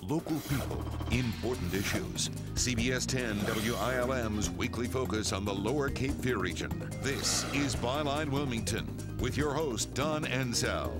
local people, important issues. CBS 10 WILM's weekly focus on the Lower Cape Fear region. This is Byline Wilmington with your host, Don Ansell.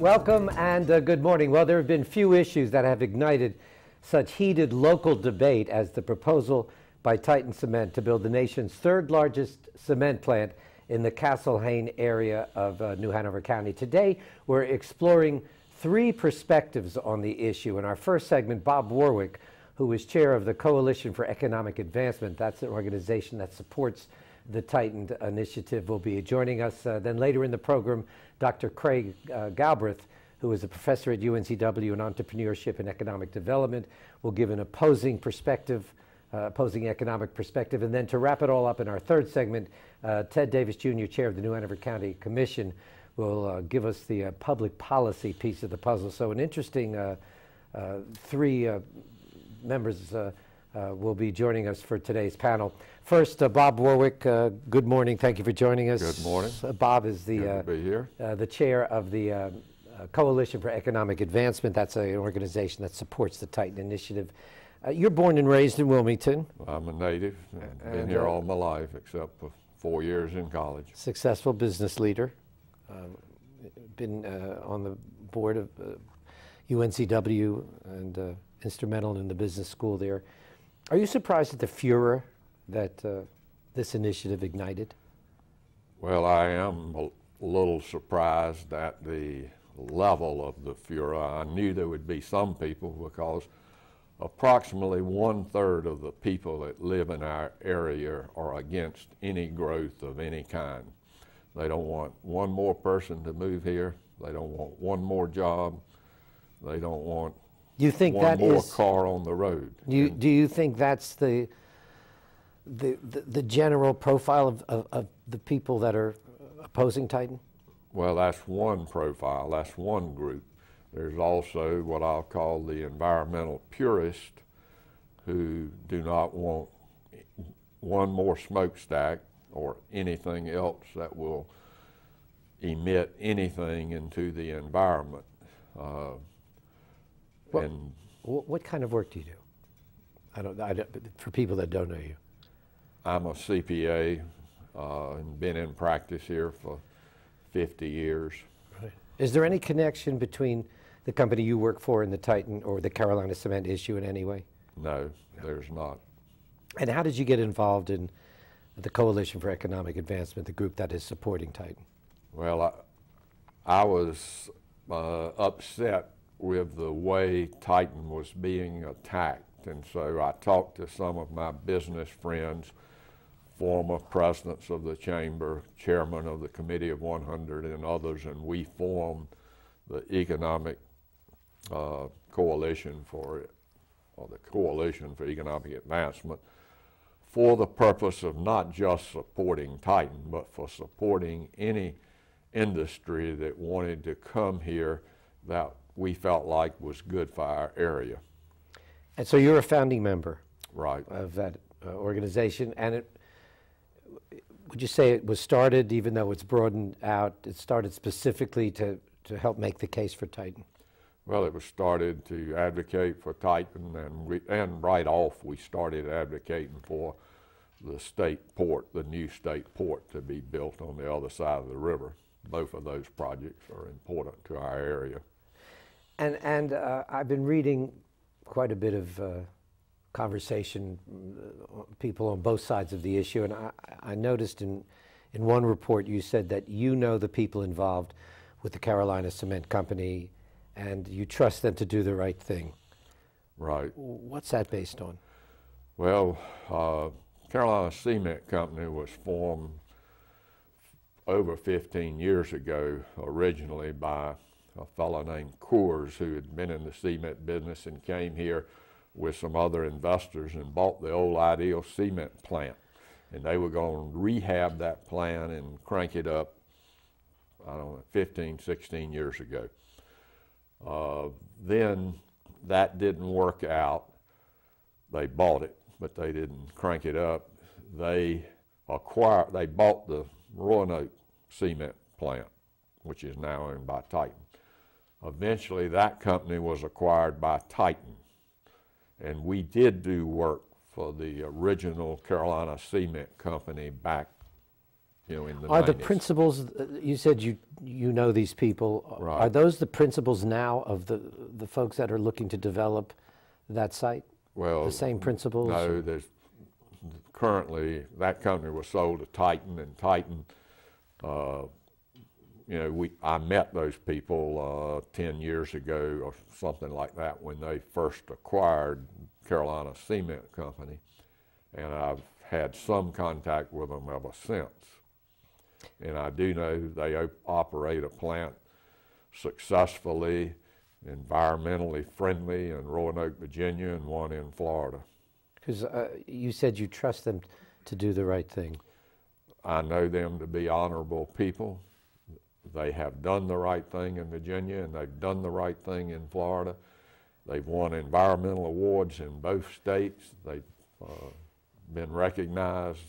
Welcome and good morning. Well, there have been few issues that have ignited such heated local debate as the proposal by Titan Cement to build the nation's third largest cement plant in the Castle Hayne area of New Hanover County. Today, we're exploring three perspectives on the issue. In our first segment, Bob Warwick, who is chair of the Coalition for Economic Advancement, that's an organization that supports the Titan initiative, will be joining us. Then later in the program, Dr. Craig Galbraith, who is a professor at UNCW in entrepreneurship and economic development, will give an opposing economic perspective. And then to wrap it all up in our third segment, Ted Davis Jr., chair of the New Hanover County Commission, will give us the public policy piece of the puzzle. So an interesting three members will be joining us for today's panel. First, Bob Warwick, good morning. Thank you for joining us. Good morning. Bob is the, Good to be here. The chair of the Coalition for Economic Advancement. That's an organization that supports the Titan Initiative. You're born and raised in Wilmington. I'm a native. Been here all my life except for 4 years in college. Successful business leader. Been on the board of UNCW and instrumental in the business school there. Are you surprised at the furor that this initiative ignited? Well, I am a little surprised at the level of the furor. I knew there would be some people because approximately 1/3 of the people that live in our area are against any growth of any kind. They don't want one more person to move here. They don't want one more job. They don't want one more car on the road. Do you think that's the general profile of the people that are opposing Titan? Well, that's one profile. That's one group. There's also what I'll call the environmental purists who do not want one more smokestack or anything else that will emit anything into the environment. What kind of work do you do? I don't, for people that don't know you. I'm a CPA and been in practice here for 50 years. Right. Is there any connection between the company you work for and the Titan or the Carolina Cement issue in any way? No, there's not. And how did you get involved in the Coalition for Economic Advancement, the group that is supporting Titan? Well, I was upset with the way Titan was being attacked, and so I talked to some of my business friends, former presidents of the chamber, chairman of the Committee of 100 and others, and we formed the Economic Coalition for Economic Advancement for the purpose of not just supporting Titan, but for supporting any industry that wanted to come here that we felt like was good for our area. And so you're a founding member, right, of that organization, and would you say it was started, even though it's broadened out, it started specifically to help make the case for Titan? Well, it was started to advocate for Titan, and right off we started advocating for the state port, the new state port to be built on the other side of the river. Both of those projects are important to our area. And I've been reading quite a bit of conversation, people on both sides of the issue, and I noticed in one report you said that you know the people involved with the Carolina Cement Company and you trust them to do the right thing. Right. What's that based on? Well, Carolina Cement Company was formed over 15 years ago, originally by a fellow named Coors, who had been in the cement business and came here with some other investors and bought the old Ideal cement plant. And they were going to rehab that plant and crank it up, I don't know, 15, 16 years ago. Then that didn't work out. They bought it, but they didn't crank it up. They bought the Roanoke cement plant, which is now owned by Titan. Eventually, that company was acquired by Titan, and we did do work for the original Carolina Cement Company back, in the 90s. Are the principals, you said you know these people, Right. Are those the principals now of the folks that are looking to develop that site? Well, the same principals? No, there's currently, that company was sold to Titan, and Titan, I met those people 10 years ago or something like that when they first acquired Carolina Cement Company, and I've had some contact with them ever since. And I do know they operate a plant successfully, environmentally friendly in Roanoke, Virginia, and one in Florida. Because you said you trust them to do the right thing. I know them to be honorable people. They have done the right thing in Virginia, and they've done the right thing in Florida. They've won environmental awards in both states. They've been recognized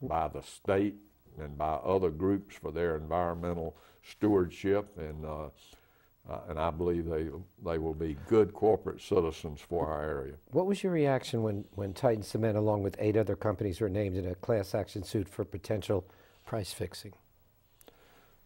by the state and by other groups for their environmental stewardship, and I believe they will be good corporate citizens for our area. What was your reaction when Titan Cement, along with 8 other companies, were named in a class action suit for potential price fixing?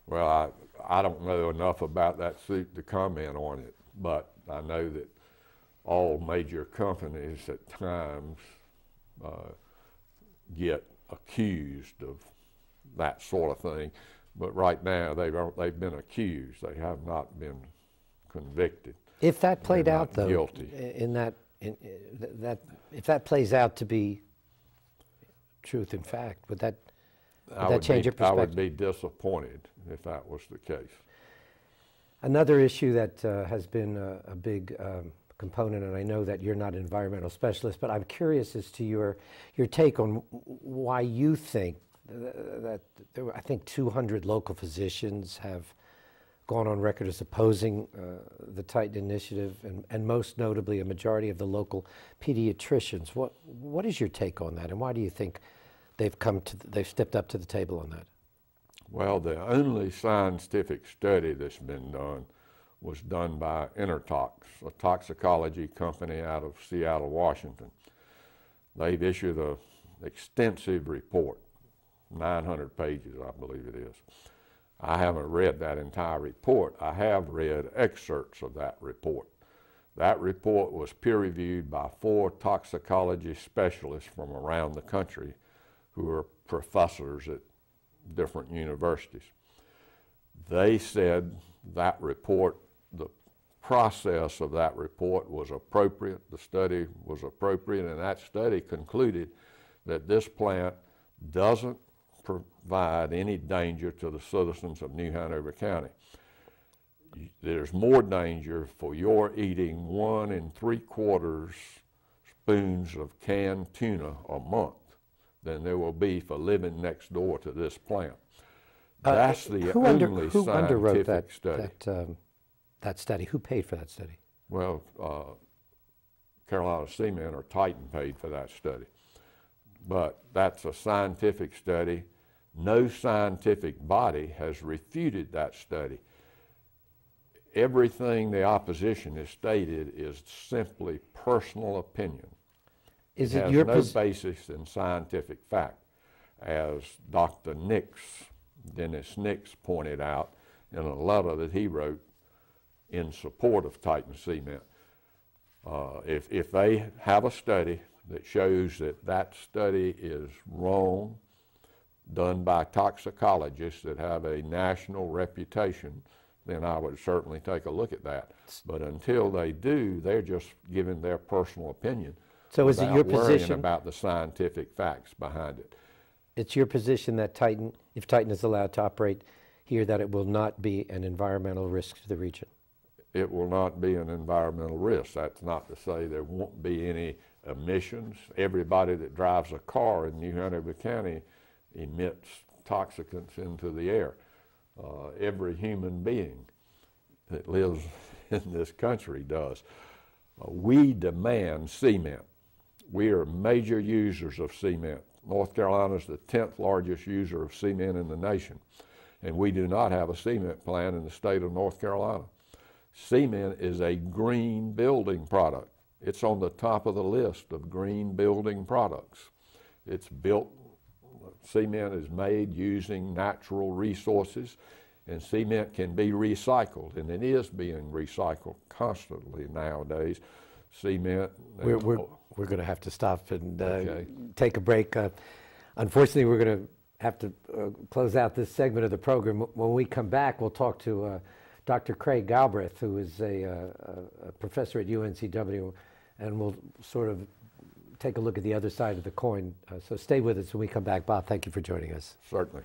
Well, I don't know enough about that suit to comment on it, but I know that all major companies at times get accused of that sort of thing. But right now, they've been accused. They have not been convicted. If that played out, though, guilty. If that plays out to be truth in fact, would that change your perspective? I would be disappointed if that was the case. Another issue that has been a big component, and I know that you're not an environmental specialist, but I'm curious as to your take on why you think that there were, I think, 200 local physicians have gone on record as opposing the Titan initiative, and most notably a majority of the local pediatricians. What is your take on that, and why do you think they've stepped up to the table on that? Well, the only scientific study that's been done was done by Intertox, a toxicology company out of Seattle, Washington. They've issued an extensive report, 900 pages, I believe it is. I haven't read that entire report. I have read excerpts of that report. That report was peer-reviewed by 4 toxicology specialists from around the country who are professors at different universities. They said that report, the process of that report was appropriate, the study was appropriate, and that study concluded that this plant doesn't provide any danger to the citizens of New Hanover County. There's more danger for your eating 1 3/4 spoons of canned tuna a month than there will be for living next door to this plant. That's the only scientific study. That study? Who paid for that study? Well, Carolina Cement or Titan paid for that study. But that's a scientific study. No scientific body has refuted that study. Everything the opposition has stated is simply personal opinion. It has no basis in scientific fact, as Dr. Dennis Nix pointed out in a letter that he wrote in support of Titan Cement. If they have a study that shows that study is wrong, done by toxicologists that have a national reputation, then I would certainly take a look at that. But until they do, they're just giving their personal opinion. So is it your position about the scientific facts behind it? It's your position that Titan, if Titan is allowed to operate here, that it will not be an environmental risk to the region? It will not be an environmental risk. That's not to say there won't be any emissions. Everybody that drives a car in New Hanover County emits toxicants into the air. Every human being that lives in this country does. We demand cement. We are major users of cement. North Carolina is the 10th largest user of cement in the nation, and we do not have a cement plant in the state of North Carolina. Cement is a green building product. It's on the top of the list of green building products. It's built, cement is made using natural resources, and cement can be recycled, and it is being recycled constantly nowadays. Cement. We're going to have to stop and Okay. take a break. Unfortunately, we're going to have to close out this segment of the program. When we come back, we'll talk to Dr. Craig Galbraith, who is a professor at UNCW, and we'll sort of take a look at the other side of the coin. So stay with us when we come back. Bob, thank you for joining us. Certainly.